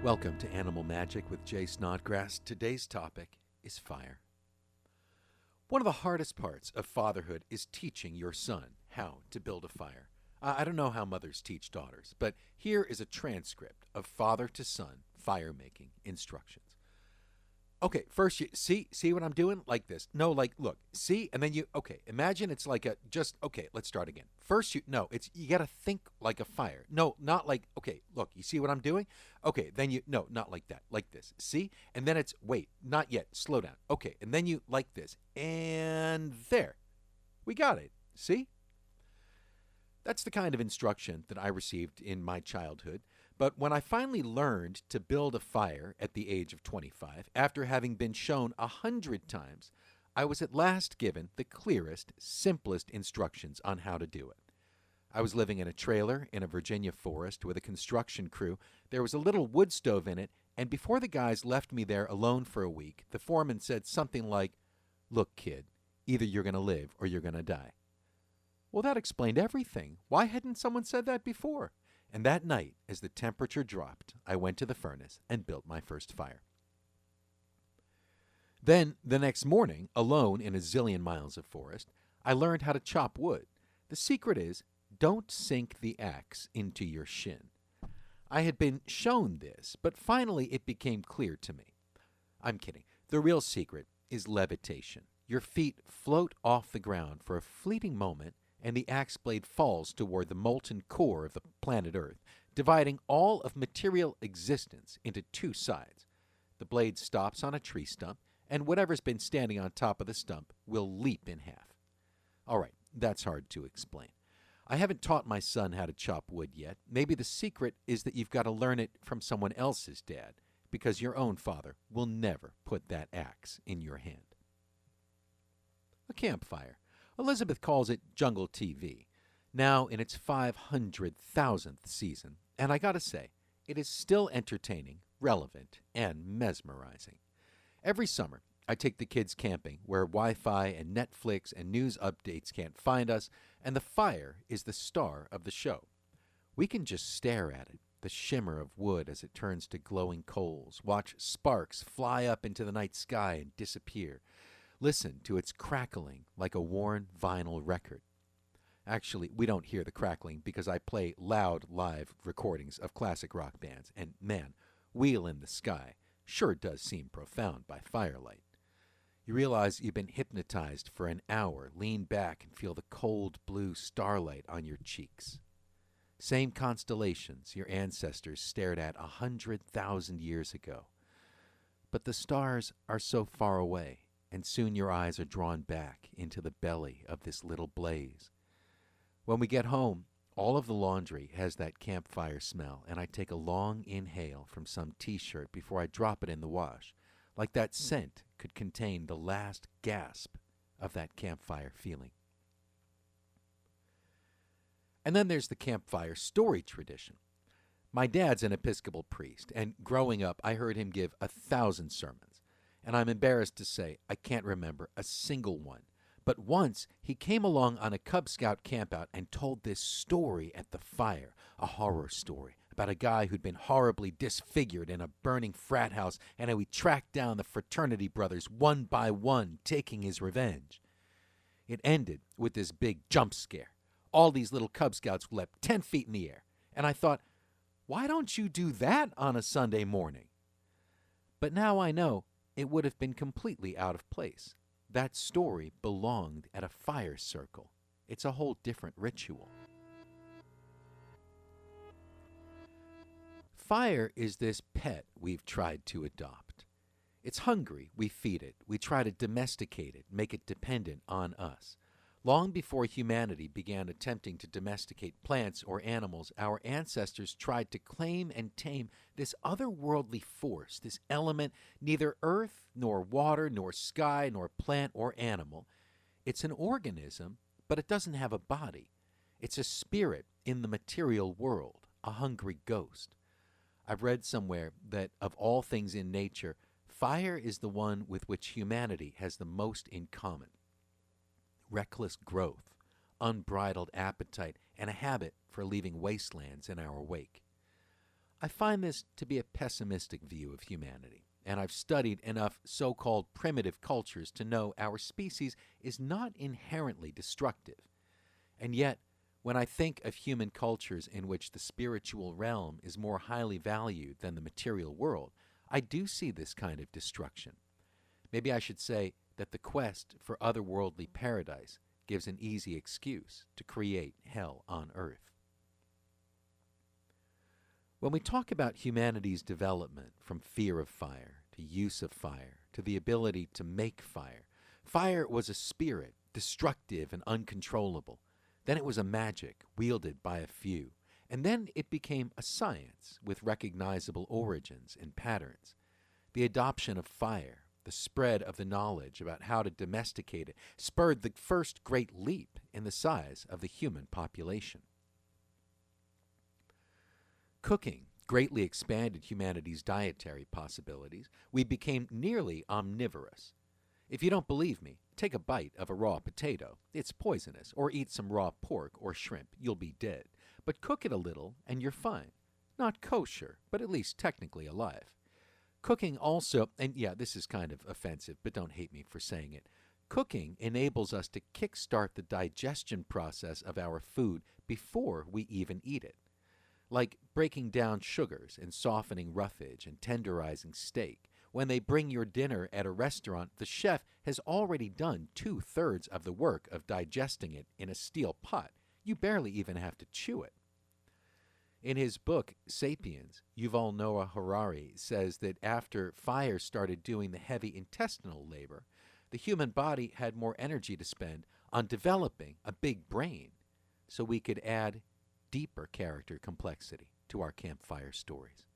Welcome to Animal Magic with Jay Snodgrass. Today's topic is fire. One of the hardest parts of fatherhood is teaching your son how to build a fire. I don't know how mothers teach daughters, but here is a transcript of father to son fire making instructions. Okay, first you see what I'm doing? Like this. No, like look, see, and then imagine it's like let's start again. First you got to think like a fire. No, not like, okay, look, you see what I'm doing? Okay, then no, not like that, like this. See? And then it's, wait, not yet, slow down. Okay, and then you like this. And there. We got it. See? That's the kind of instruction that I received in my childhood. But when I finally learned to build a fire at the age of 25, after having been shown 100 times, I was at last given the clearest, simplest instructions on how to do it. I was living in a trailer in a Virginia forest with a construction crew. There was a little wood stove in it, and before the guys left me there alone for a week, the foreman said something like, "Look, kid, either you're going to live or you're going to die." Well, that explained everything. Why hadn't someone said that before? And that night, as the temperature dropped, I went to the furnace and built my first fire. Then, the next morning, alone in a zillion miles of forest, I learned how to chop wood. The secret is, don't sink the axe into your shin. I had been shown this, but finally it became clear to me. I'm kidding. The real secret is levitation. Your feet float off the ground for a fleeting moment, and the axe blade falls toward the molten core of the planet Earth, dividing all of material existence into two sides. The blade stops on a tree stump, and whatever's been standing on top of the stump will leap in half. All right, that's hard to explain. I haven't taught my son how to chop wood yet. Maybe the secret is that you've got to learn it from someone else's dad, because your own father will never put that axe in your hand. A campfire. Elizabeth calls it jungle TV, now in its 500,000th season, and I gotta say, it is still entertaining, relevant, and mesmerizing. Every summer, I take the kids camping where Wi-Fi and Netflix and news updates can't find us, and the fire is the star of the show. We can just stare at it, the shimmer of wood as it turns to glowing coals, watch sparks fly up into the night sky and disappear, listen to its crackling like a worn vinyl record. Actually, we don't hear the crackling because I play loud live recordings of classic rock bands, and man, Wheel in the Sky sure does seem profound by firelight. You realize you've been hypnotized for an hour, lean back and feel the cold blue starlight on your cheeks. Same constellations your ancestors stared at 100,000 years ago. But the stars are so far away, and soon your eyes are drawn back into the belly of this little blaze. When we get home, all of the laundry has that campfire smell, and I take a long inhale from some t-shirt before I drop it in the wash, like that scent could contain the last gasp of that campfire feeling. And then there's the campfire story tradition. My dad's an Episcopal priest, and growing up I heard him give 1,000 sermons. And I'm embarrassed to say I can't remember a single one. But once he came along on a Cub Scout campout and told this story at the fire, a horror story about a guy who'd been horribly disfigured in a burning frat house and how he tracked down the fraternity brothers one by one, taking his revenge. It ended with this big jump scare. All these little Cub Scouts leapt 10 feet in the air. And I thought, why don't you do that on a Sunday morning? But now I know it would have been completely out of place. That story belonged at a fire circle. It's a whole different ritual. Fire is this pet we've tried to adopt. It's hungry, we feed it. We try to domesticate it, make it dependent on us. Long before humanity began attempting to domesticate plants or animals, our ancestors tried to claim and tame this otherworldly force, this element, neither earth, nor water, nor sky, nor plant or animal. It's an organism, but it doesn't have a body. It's a spirit in the material world, a hungry ghost. I've read somewhere that of all things in nature, fire is the one with which humanity has the most in common. Reckless growth, unbridled appetite, and a habit for leaving wastelands in our wake. I find this to be a pessimistic view of humanity, and I've studied enough so-called primitive cultures to know our species is not inherently destructive. And yet, when I think of human cultures in which the spiritual realm is more highly valued than the material world, I do see this kind of destruction. Maybe I should say that the quest for otherworldly paradise gives an easy excuse to create hell on earth. When we talk about humanity's development from fear of fire to use of fire to the ability to make fire, fire was a spirit, destructive and uncontrollable. Then it was a magic wielded by a few. And then it became a science with recognizable origins and patterns. The adoption of fire, the spread of the knowledge about how to domesticate it, spurred the first great leap in the size of the human population. Cooking greatly expanded humanity's dietary possibilities. We became nearly omnivorous. If you don't believe me, take a bite of a raw potato. It's poisonous. Or eat some raw pork or shrimp. You'll be dead. But cook it a little and you're fine. Not kosher, but at least technically alive. Cooking also, and yeah, this is kind of offensive, but don't hate me for saying it. Cooking enables us to kickstart the digestion process of our food before we even eat it. Like breaking down sugars and softening roughage and tenderizing steak. When they bring your dinner at a restaurant, the chef has already done 2/3 of the work of digesting it in a steel pot. You barely even have to chew it. In his book, Sapiens, Yuval Noah Harari says that after fire started doing the heavy intestinal labor, the human body had more energy to spend on developing a big brain so we could add deeper character complexity to our campfire stories.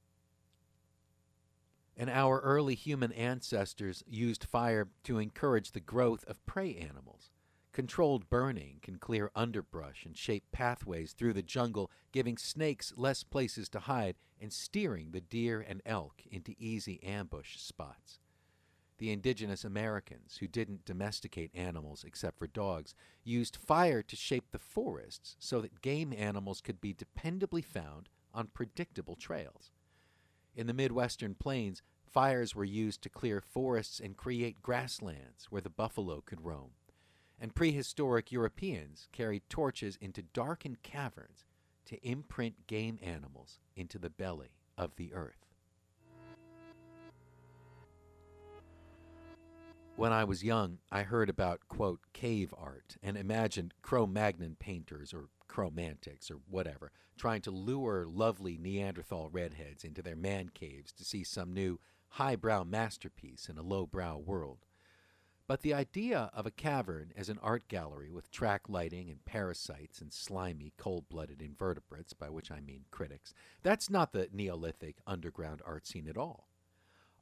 And our early human ancestors used fire to encourage the growth of prey animals. Controlled burning can clear underbrush and shape pathways through the jungle, giving snakes less places to hide and steering the deer and elk into easy ambush spots. The Indigenous Americans, who didn't domesticate animals except for dogs, used fire to shape the forests so that game animals could be dependably found on predictable trails. In the Midwestern plains, fires were used to clear forests and create grasslands where the buffalo could roam. And prehistoric Europeans carried torches into darkened caverns to imprint game animals into the belly of the earth. When I was young, I heard about, quote, cave art and imagined Cro-Magnon painters or Cro-Mantics or whatever trying to lure lovely Neanderthal redheads into their man caves to see some new highbrow masterpiece in a lowbrow world. But the idea of a cavern as an art gallery with track lighting and parasites and slimy, cold-blooded invertebrates, by which I mean critics, that's not the Neolithic underground art scene at all.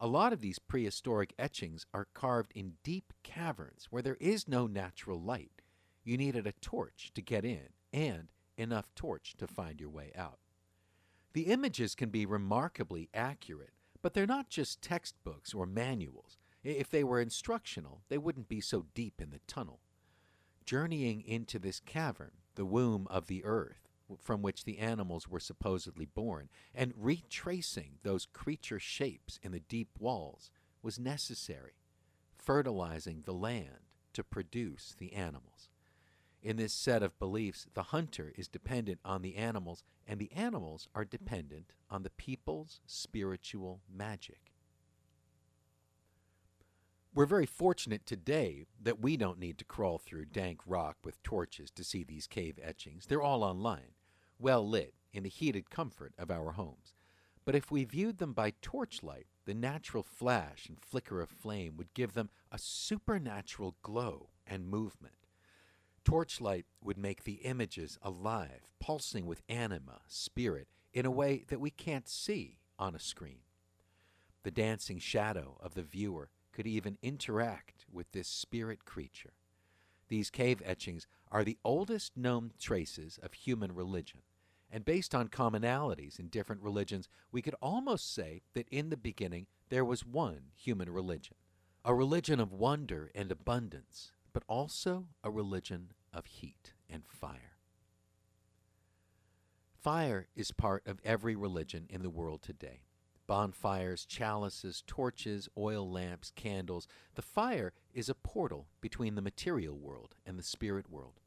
A lot of these prehistoric etchings are carved in deep caverns where there is no natural light. You needed a torch to get in and enough torch to find your way out. The images can be remarkably accurate, but they're not just textbooks or manuals. If they were instructional, they wouldn't be so deep in the tunnel. Journeying into this cavern, the womb of the earth, from which the animals were supposedly born, and retracing those creature shapes in the deep walls was necessary, fertilizing the land to produce the animals. In this set of beliefs, the hunter is dependent on the animals, and the animals are dependent on the people's spiritual magic. We're very fortunate today that we don't need to crawl through dank rock with torches to see these cave etchings. They're all online, well lit, in the heated comfort of our homes. But if we viewed them by torchlight, the natural flash and flicker of flame would give them a supernatural glow and movement. Torchlight would make the images alive, pulsing with anima, spirit, in a way that we can't see on a screen. The dancing shadow of the viewer could even interact with this spirit creature. These cave etchings are the oldest known traces of human religion, and based on commonalities in different religions, we could almost say that in the beginning there was one human religion, a religion of wonder and abundance, but also a religion of heat and fire. Fire is part of every religion in the world today. Bonfires, chalices, torches, oil lamps, candles. The fire is a portal between the material world and the spirit world.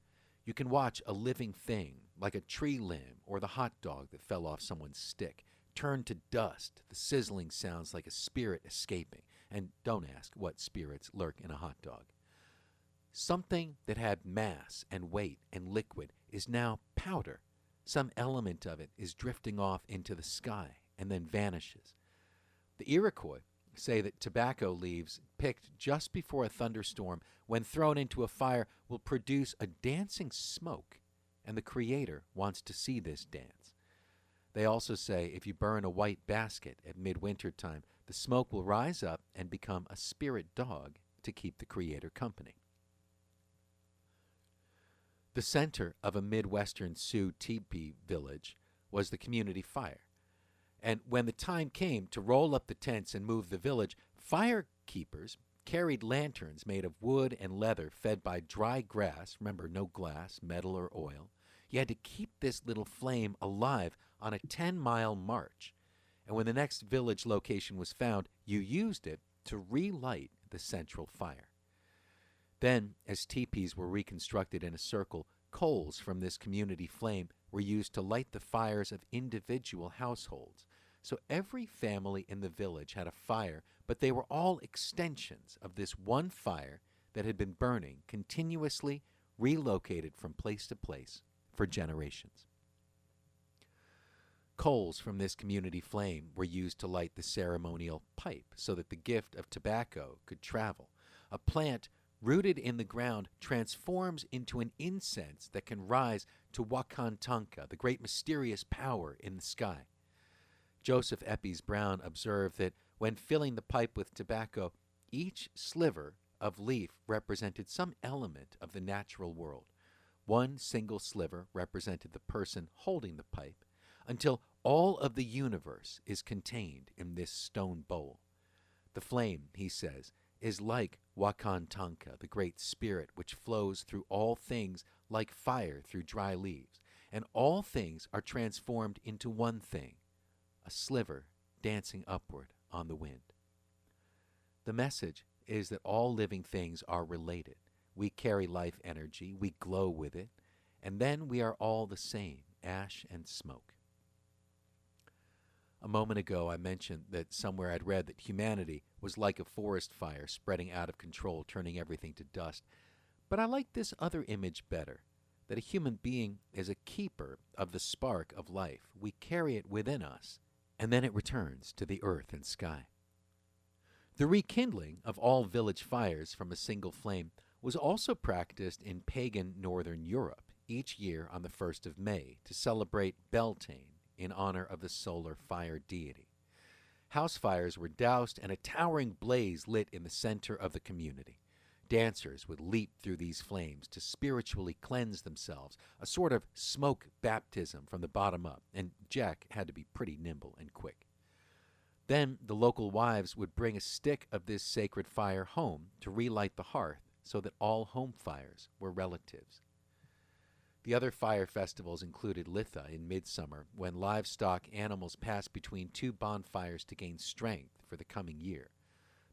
You can watch a living thing, like a tree limb or the hot dog that fell off someone's stick, turn to dust. The sizzling sounds like a spirit escaping. And don't ask what spirits lurk in a hot dog. Something that had mass and weight and liquid is now powder. Some element of it is drifting off into the sky and then vanishes. The Iroquois say that tobacco leaves picked just before a thunderstorm, when thrown into a fire, will produce a dancing smoke, and the Creator wants to see this dance. They also say if you burn a white basket at midwinter time, the smoke will rise up and become a spirit dog to keep the Creator company. The center of a Midwestern Sioux teepee village was the community fire. And when the time came to roll up the tents and move the village, fire keepers carried lanterns made of wood and leather fed by dry grass. Remember, no glass, metal, or oil. You had to keep this little flame alive on a 10-mile march. And when the next village location was found, you used it to relight the central fire. Then, as teepees were reconstructed in a circle, coals from this community flame were used to light the fires of individual households. So every family in the village had a fire, but they were all extensions of this one fire that had been burning continuously, relocated from place to place for generations. Coals from this community flame were used to light the ceremonial pipe so that the gift of tobacco could travel. A plant rooted in the ground transforms into an incense that can rise to Wakantanka, the great mysterious power in the sky. Joseph Epes Brown observed that when filling the pipe with tobacco, each sliver of leaf represented some element of the natural world. One single sliver represented the person holding the pipe, until all of the universe is contained in this stone bowl. The flame, he says, is like Wakantanka, the great spirit which flows through all things like fire through dry leaves, and all things are transformed into one thing, a sliver dancing upward on the wind. The message is that all living things are related. We carry life energy, we glow with it, and then we are all the same, ash and smoke. A moment ago I mentioned that somewhere I'd read that humanity was like a forest fire spreading out of control, turning everything to dust. But I like this other image better, that a human being is a keeper of the spark of life. We carry it within us, and then it returns to the earth and sky. The rekindling of all village fires from a single flame was also practiced in pagan northern Europe each year on the 1st of May to celebrate Beltane in honor of the solar fire deity. House fires were doused and a towering blaze lit in the center of the community. Dancers would leap through these flames to spiritually cleanse themselves, a sort of smoke baptism from the bottom up, and Jack had to be pretty nimble and quick. Then the local wives would bring a stick of this sacred fire home to relight the hearth so that all home fires were relatives. The other fire festivals included Litha in midsummer, when livestock animals passed between two bonfires to gain strength for the coming year.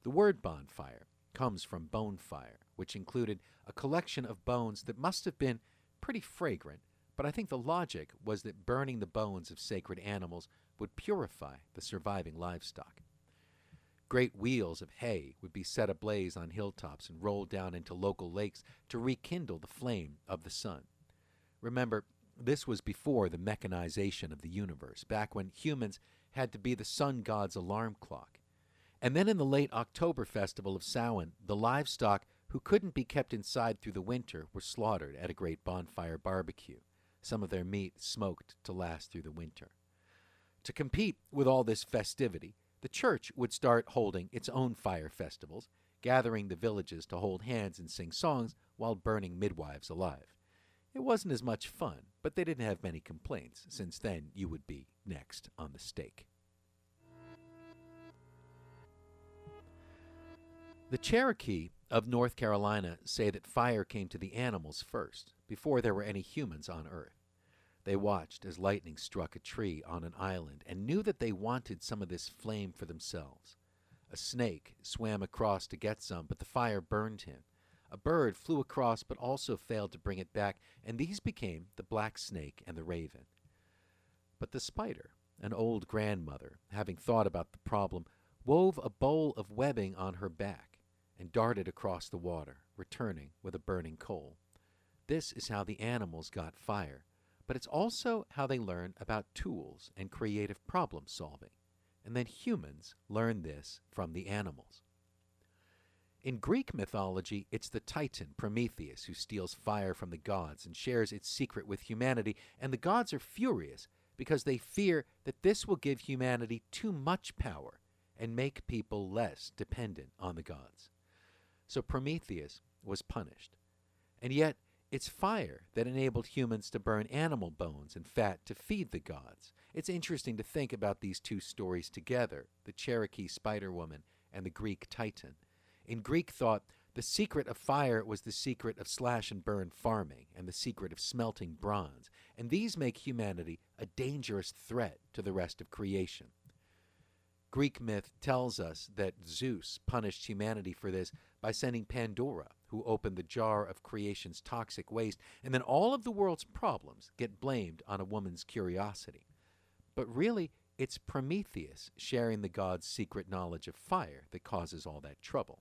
The word bonfire comes from Bonfire, which included a collection of bones that must have been pretty fragrant, but I think the logic was that burning the bones of sacred animals would purify the surviving livestock. Great wheels of hay would be set ablaze on hilltops and rolled down into local lakes to rekindle the flame of the sun. Remember, this was before the mechanization of the universe, back when humans had to be the sun god's alarm clock. And then in the late October festival of Samhain, the livestock who couldn't be kept inside through the winter were slaughtered at a great bonfire barbecue, some of their meat smoked to last through the winter. To compete with all this festivity, the church would start holding its own fire festivals, gathering the villages to hold hands and sing songs while burning midwives alive. It wasn't as much fun, but they didn't have many complaints, since then you would be next on the stake. The Cherokee of North Carolina say that fire came to the animals first, before there were any humans on Earth. They watched as lightning struck a tree on an island and knew that they wanted some of this flame for themselves. A snake swam across to get some, but the fire burned him. A bird flew across but also failed to bring it back, and these became the black snake and the raven. But the spider, an old grandmother, having thought about the problem, wove a bowl of webbing on her back and darted across the water, returning with a burning coal. This is how the animals got fire, but it's also how they learn about tools and creative problem solving. And then humans learn this from the animals. In Greek mythology, it's the Titan, Prometheus, who steals fire from the gods and shares its secret with humanity, and the gods are furious because they fear that this will give humanity too much power and make people less dependent on the gods. So Prometheus was punished. And yet, it's fire that enabled humans to burn animal bones and fat to feed the gods. It's interesting to think about these two stories together, the Cherokee Spider Woman and the Greek Titan. In Greek thought, the secret of fire was the secret of slash-and-burn farming and the secret of smelting bronze, and these make humanity a dangerous threat to the rest of creation. Greek myth tells us that Zeus punished humanity for this by sending Pandora, who opened the jar of creation's toxic waste, and then all of the world's problems get blamed on a woman's curiosity. But really, it's Prometheus sharing the gods' secret knowledge of fire that causes all that trouble.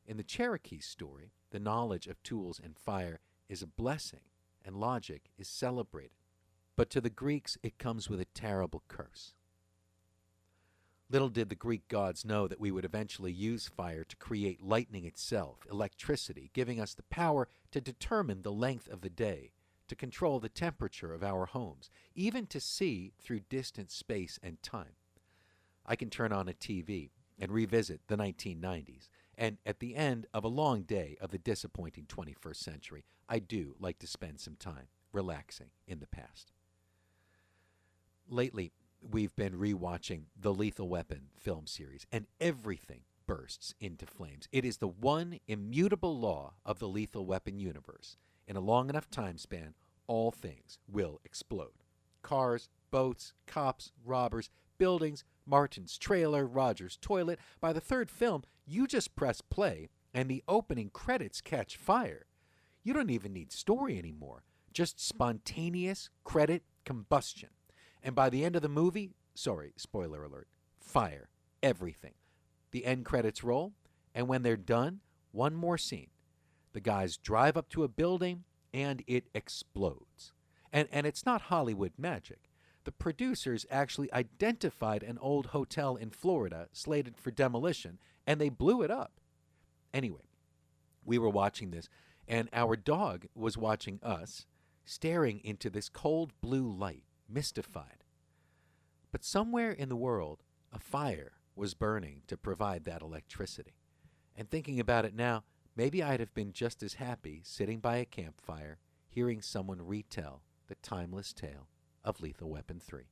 In the Cherokee story, the knowledge of tools and fire is a blessing, and logic is celebrated. But to the Greeks, it comes with a terrible curse. Little did the Greek gods know that we would eventually use fire to create lightning itself, electricity, giving us the power to determine the length of the day, to control the temperature of our homes, even to see through distant space and time. I can turn on a TV and revisit the 1990s, and at the end of a long day of the disappointing 21st century, I do like to spend some time relaxing in the past. Lately, we've been rewatching the Lethal Weapon film series, and everything bursts into flames. It is the one immutable law of the Lethal Weapon universe. In a long enough time span, all things will explode. Cars, boats, cops, robbers, buildings, Martin's trailer, Roger's toilet. By the third film, you just press play, and the opening credits catch fire. You don't even need story anymore, just spontaneous credit combustion. And by the end of the movie, sorry, spoiler alert, fire, everything. The end credits roll, and when they're done, one more scene. The guys drive up to a building, and it explodes. And it's not Hollywood magic. The producers actually identified an old hotel in Florida slated for demolition, and they blew it up. Anyway, we were watching this, and our dog was watching us, staring into this cold blue light, mystified. But somewhere in the world, a fire was burning to provide that electricity. And thinking about it now, maybe I'd have been just as happy sitting by a campfire, hearing someone retell the timeless tale of Lethal Weapon 3.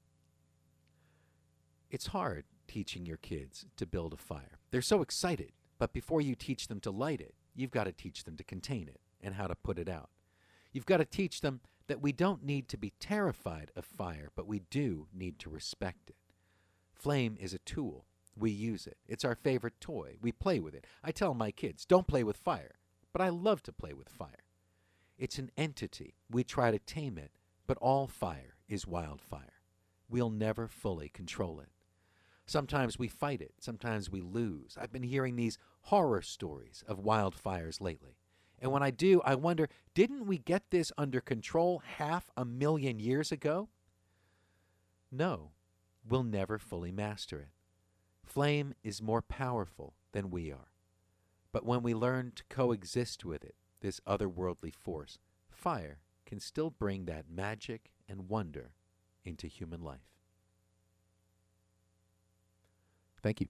It's hard teaching your kids to build a fire. They're so excited, but before you teach them to light it, you've got to teach them to contain it and how to put it out. You've got to teach them that we don't need to be terrified of fire, but we do need to respect it. Flame is a tool. We use it. It's our favorite toy. We play with it. I tell my kids, don't play with fire, but I love to play with fire. It's an entity. We try to tame it, but all fire is wildfire. We'll never fully control it. Sometimes we fight it. Sometimes we lose. I've been hearing these horror stories of wildfires lately. And when I do, I wonder, didn't we get this under control 500,000 years ago? No, we'll never fully master it. Flame is more powerful than we are. But when we learn to coexist with it, this otherworldly force, fire can still bring that magic and wonder into human life. Thank you.